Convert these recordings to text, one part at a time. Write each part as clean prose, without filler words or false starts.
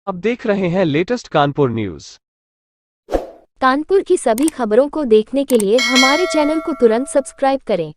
आप देख रहे हैं लेटेस्ट कानपुर न्यूज। कानपुर की सभी खबरों को देखने के लिए हमारे चैनल को तुरंत सब्सक्राइब करें।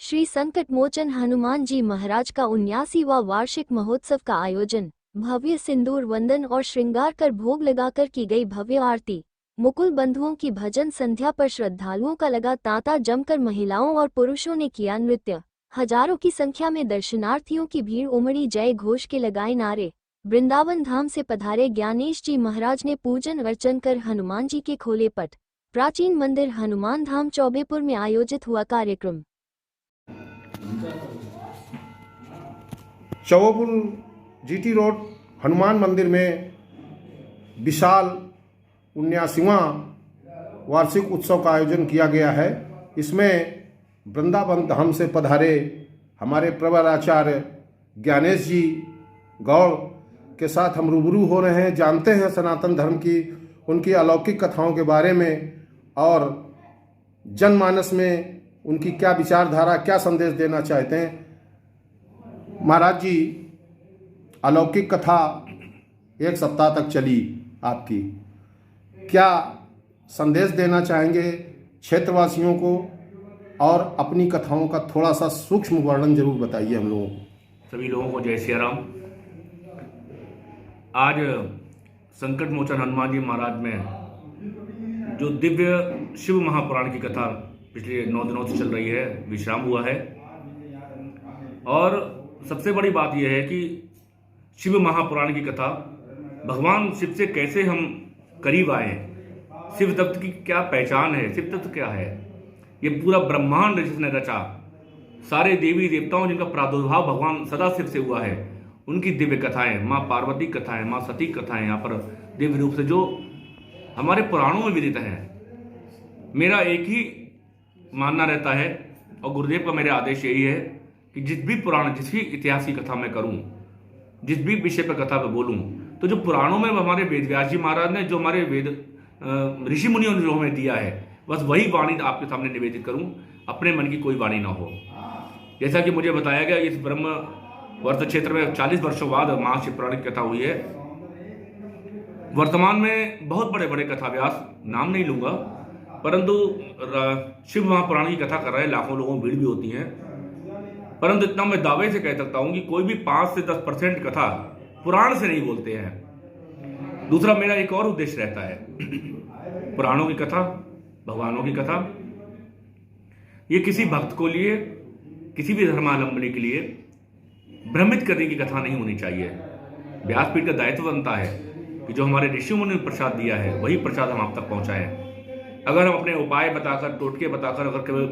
श्री संकट मोचन हनुमान जी महाराज का 79वां वार्षिक महोत्सव का आयोजन। भव्य सिंदूर वंदन और श्रृंगार कर भोग लगाकर की गई भव्य आरती। मुकुल बंधुओं की भजन संध्या पर श्रद्धालुओं का लगा तांता जमकर। महिलाओं और पुरुषों ने किया नृत्य। हजारों की संख्या में दर्शनार्थियों की भीड़ उमड़ी। जय घोष के लगाए नारे। वृंदावन धाम से पधारे ज्ञानेश जी महाराज ने पूजन अर्चन कर हनुमान जी के खोले पट। प्राचीन मंदिर हनुमान धाम चौबेपुर में आयोजित हुआ कार्यक्रम। चौबेपुर जीटी रोड हनुमान मंदिर में विशाल 79वां वार्षिक उत्सव का आयोजन किया गया है। इसमें वृंदावन धाम से पधारे हमारे प्रवर आचार्य ज्ञानेश जी गौड़ के साथ हम रूबरू हो रहे हैं। जानते हैं सनातन धर्म की उनकी अलौकिक कथाओं के बारे में और जनमानस में उनकी क्या विचारधारा, क्या संदेश देना चाहते हैं। महाराज जी, अलौकिक कथा 1 सप्ताह तक चली आपकी, क्या संदेश देना चाहेंगे क्षेत्रवासियों को और अपनी कथाओं का थोड़ा सा सूक्ष्म वर्णन जरूर बताइए हम लोगों को। सभी लोगों को जय सिया राम। आज संकट मोचन हनुमान जी महाराज में जो दिव्य शिव महापुराण की कथा पिछले 9 दिनों से चल रही है, विश्राम हुआ है। और सबसे बड़ी बात यह है कि शिव महापुराण की कथा, भगवान शिव से कैसे हम करीब आए, शिव तत्व की क्या पहचान है, शिव तत्व क्या है, ये पूरा ब्रह्मांड जिसने रचा, सारे देवी देवताओं जिनका प्रादुर्भाव भगवान सदाशिव से हुआ है, उनकी दिव्य कथाएं, माँ पार्वती कथाएं, माँ सती कथाएं यहाँ पर दिव्य रूप से जो हमारे पुराणों में विदित हैं। मेरा एक ही मानना रहता है और गुरुदेव का मेरा आदेश यही है कि जिस भी पुराण, जिस भी इतिहास की कथा मैं करूं, जिस भी विषय पर कथा पर बोलूं, तो जो पुराणों में हमारे वेद व्यास जी महाराज ने, जो हमारे वेद ऋषि मुनियों ने जो हमें दिया है, बस वही वाणी आपके सामने निवेदित करूं, अपने मन की कोई वाणी ना हो। जैसा कि मुझे बताया गया, इस ब्रह्म वर्त क्षेत्र में 40 वर्षों बाद महाशिवपुराण की कथा हुई है। वर्तमान में बहुत बड़े बड़े कथा व्यास, नाम नहीं लूंगा, परंतु शिव महापुराण की कथा कर रहे हैं, लाखों लोगों की भीड़ भी होती है। परंतु इतना मैं दावे से कह सकता हूं कि कोई भी 5 से 10% कथा पुराण से नहीं बोलते हैं। दूसरा मेरा एक और उद्देश्य रहता है, पुराणों की कथा, भगवानों की कथा, ये किसी भक्त को लिए, किसी भी धर्मावलंबी के लिए भ्रमित करने की कथा नहीं होनी चाहिए। व्यासपीठ का दायित्व बनता है कि जो हमारे ऋषि मुनि ने प्रसाद दिया है, वही प्रसाद हम आप तक पहुंचाएं। अगर हम अपने उपाय बताकर, टोटके बताकर अगर केवल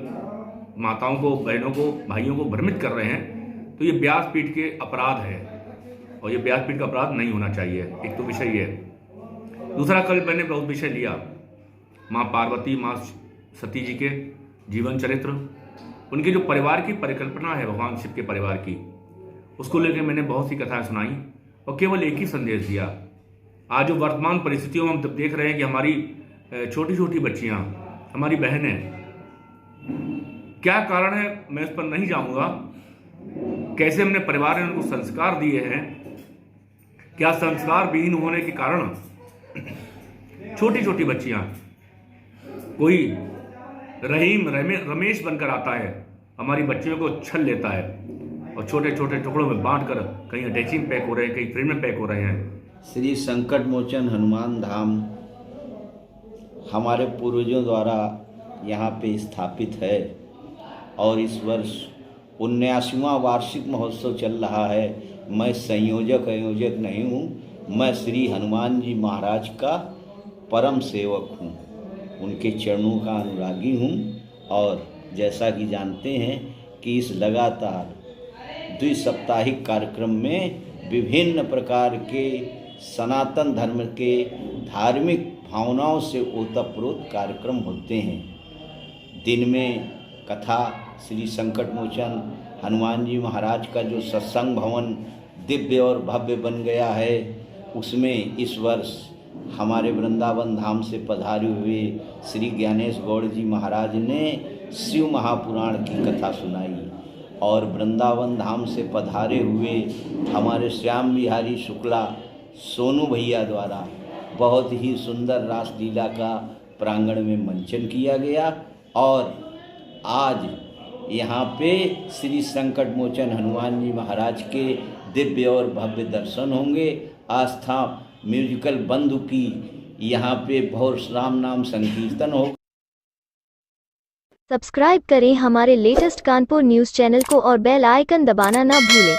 माताओं को, बहनों को, भाइयों को भ्रमित कर रहे हैं, तो ये व्यासपीठ के अपराध है और ये व्यासपीठ का अपराध नहीं होना चाहिए। एक तो विषय है। दूसरा, कल मैंने बहुत विषय लिया, माँ पार्वती, माँ सती जी के जीवन चरित्र, उनके जो परिवार की परिकल्पना है भगवान शिव के परिवार की, उसको लेकर मैंने बहुत सी कथाएं सुनाई और केवल एक ही संदेश दिया। आज जो वर्तमान परिस्थितियों में हम देख रहे हैं कि हमारी छोटी छोटी बच्चियां, हमारी बहनें, क्या कारण है मैं उस पर नहीं जाऊंगा। कैसे हमने परिवार ने उनको संस्कार दिए हैं, क्या संस्कार विहीन होने के कारण छोटी छोटी बच्चियां, कोई रहीम रमेश बनकर आता है, हमारी बच्चियों को छल लेता है और छोटे छोटे टुकड़ों में बांटकर कहीं अटैची में पैक हो रहे हैं, कहीं फ्रेम में पैक हो रहे हैं। श्री संकट मोचन हनुमान धाम हमारे पूर्वजों द्वारा यहाँ पे स्थापित है और इस वर्ष 79वां वार्षिक महोत्सव चल रहा है। मैं संयोजक आयोजक नहीं हूँ, मैं श्री हनुमान जी महाराज का परम सेवक हूँ, उनके चरणों का अनुरागी हूँ। और जैसा कि जानते हैं कि इस लगातार द्विसाप्ताहिक कार्यक्रम में विभिन्न प्रकार के सनातन धर्म के धार्मिक भावनाओं से ओतप्रोत कार्यक्रम होते हैं। दिन में कथा, श्री संकट मोचन हनुमान जी महाराज का जो सत्संग भवन दिव्य और भव्य बन गया है, उसमें इस वर्ष हमारे वृंदावन धाम से पधारे हुए श्री ज्ञानेश गौड़ जी महाराज ने शिव महापुराण की कथा सुनाई और वृंदावन धाम से पधारे हुए हमारे श्याम बिहारी शुक्ला सोनू भैया द्वारा बहुत ही सुंदर रासलीला का प्रांगण में मंचन किया गया। और आज यहाँ पे श्री संकट मोचन हनुमान जी महाराज के दिव्य और भव्य दर्शन होंगे। आस्था म्यूजिकल बंधु की यहाँ पे बहुत राम नाम संकीर्तन होगा। सब्सक्राइब करें हमारे लेटेस्ट कानपुर न्यूज़ चैनल को और बेल आइकन दबाना ना भूलें।